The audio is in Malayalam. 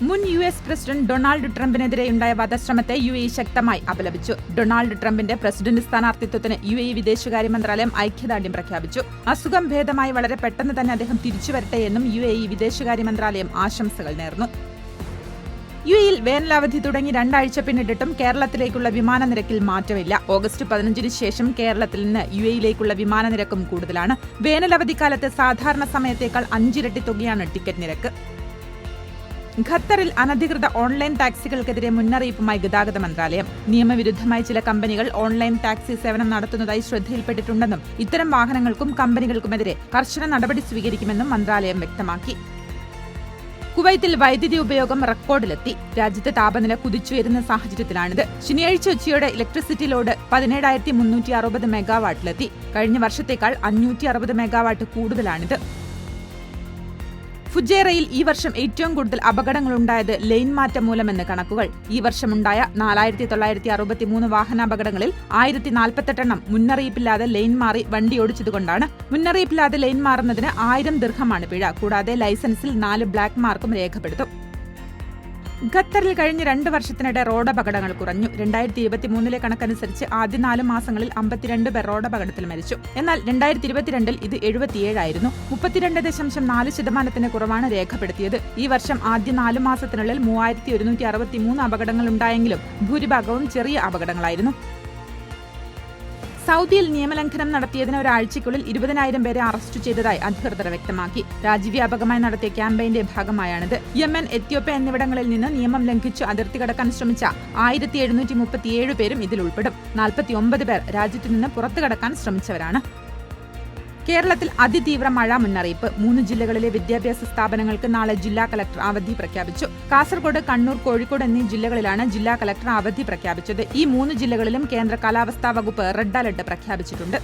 മുൻ US പ്രസിഡന്റ് ഡൊണാൾഡ് ട്രംപിനെതിരെയുണ്ടായ വധശ്രമത്തെ UAE ശക്തമായി അപലപിച്ചു. ഡൊണാൾഡ് ട്രംപിന്റെ പ്രസിഡന്റ് സ്ഥാനാർത്ഥിത്വത്തിന് UAE വിദേശകാര്യ മന്ത്രാലയം ഐക്യദാർഢ്യം പ്രഖ്യാപിച്ചു. അസുഖം ഭേദമായി വളരെ പെട്ടെന്ന് തന്നെ അദ്ദേഹം തിരിച്ചുവരട്ടെയെന്നും UAE വിദേശകാര്യ മന്ത്രാലയം ആശംസകൾ നേർന്നു. UAEയിൽ വേനലവധി തുടങ്ങി 2 ആഴ്ച പിന്നിട്ടിട്ടും കേരളത്തിലേക്കുള്ള വിമാന നിരക്കിൽ മാറ്റമില്ല. ഓഗസ്റ്റ് 15-ന് ശേഷം കേരളത്തിൽ നിന്ന് UAEയിലേക്കുള്ള വിമാന നിരക്കും കൂടുതലാണ്. വേനലവധിക്കാലത്ത് സാധാരണ സമയത്തേക്കാൾ 5 ഇരട്ടി തുകയാണ് ടിക്കറ്റ് നിരക്ക്. ഖത്തറിൽ അനധികൃത ഓൺലൈൻ ടാക്സികൾക്കെതിരെ മുന്നറിയിപ്പുമായി ഗതാഗത മന്ത്രാലയം. നിയമവിരുദ്ധമായി ചില കമ്പനികൾ ഓൺലൈൻ ടാക്സി സേവനം നടത്തുന്നതായി ശ്രദ്ധയിൽപ്പെട്ടിട്ടുണ്ടെന്നും ഇത്തരം വാഹനങ്ങൾക്കും കമ്പനികൾക്കുമെതിരെ കർശന നടപടി സ്വീകരിക്കുമെന്നും മന്ത്രാലയം വ്യക്തമാക്കി. കുവൈത്തിൽ വൈദ്യുതി ഉപയോഗം റെക്കോർഡിലെത്തി. രാജ്യത്തെ താപനില കുതിച്ചുയരുന്ന സാഹചര്യത്തിലാണിത്. ശനിയാഴ്ച ഉച്ചയോടെ ഇലക്ട്രിസിറ്റി ലോഡ് 17,360 മെഗാവാട്ടിലെത്തി. കഴിഞ്ഞ വർഷത്തേക്കാൾ 560 മെഗാവാട്ട് കൂടുതലാണിത്. ഫുജേറയിൽ ഈ വർഷം ഏറ്റവും കൂടുതൽ അപകടങ്ങളുണ്ടായത് ലൈൻ മാറ്റം മൂലമെന്ന് കണക്കുകൾ. ഈ വർഷമുണ്ടായ 4,963 വാഹനാപകടങ്ങളിൽ 1,048 എണ്ണം മുന്നറിയിപ്പില്ലാതെ ലൈൻ മാറി വണ്ടിയോടിച്ചതുകൊണ്ടാണ്. മുന്നറിയിപ്പില്ലാതെ ലൈൻ മാറുന്നതിന് 1000 ദിർഹമാണ് പിഴ. കൂടാതെ ലൈസൻസിൽ 4 ബ്ലാക്ക് മാർക്കും രേഖപ്പെടുത്തും. ഖത്തറിൽ കഴിഞ്ഞ 2 വർഷത്തിനിടെ റോഡപകടങ്ങൾ കുറഞ്ഞു. 2023 കണക്കനുസരിച്ച് ആദ്യ 4 മാസങ്ങളിൽ 52 പേർ റോഡപകടത്തിൽ മരിച്ചു. എന്നാൽ 2022 ഇത് 77 ആയിരുന്നു. 32.4% കുറവാണ് രേഖപ്പെടുത്തിയത്. ഈ വർഷം ആദ്യ 4 മാസത്തിനുള്ളിൽ 3,163 അപകടങ്ങൾ ഉണ്ടായെങ്കിലും ഭൂരിഭാഗവും ചെറിയ അപകടങ്ങളായിരുന്നു. സൗദിയിൽ നിയമലംഘനം നടത്തിയതിന് ഒരാഴ്ചയ്ക്കുള്ളിൽ 20,000 പേരെ അറസ്റ്റ് ചെയ്തതായി അധികൃതർ വ്യക്തമാക്കി. രാജ്യവ്യാപകമായി നടത്തിയ ക്യാമ്പയിന്റെ ഭാഗമായാണിത്. യമൻ, എത്യോപ്യ എന്നിവിടങ്ങളിൽ നിന്ന് നിയമം ലംഘിച്ചു അതിർത്തി കടക്കാൻ ശ്രമിച്ച 1,737 പേരും ഇതിൽ ഉൾപ്പെടും. 49 പേർ രാജ്യത്തു നിന്ന് പുറത്തു കടക്കാൻ ശ്രമിച്ചവരാണ്. കേരളത്തിൽ അതിതീവ്ര മഴ മുന്നറിയിപ്പ്. 3 ജില്ലകളിലെ വിദ്യാഭ്യാസ സ്ഥാപനങ്ങൾക്ക് നാളെ ജില്ലാ കളക്ടർ അവധി പ്രഖ്യാപിച്ചു. കാസർഗോഡ്, കണ്ണൂർ, കോഴിക്കോട് എന്നീ ജില്ലകളിലാണ് ജില്ലാ കളക്ടർ അവധി പ്രഖ്യാപിച്ചത്. ഈ 3 ജില്ലകളിലും കേന്ദ്ര കാലാവസ്ഥാ വകുപ്പ് റെഡ് അലർട്ട് പ്രഖ്യാപിച്ചിട്ടുണ്ട്.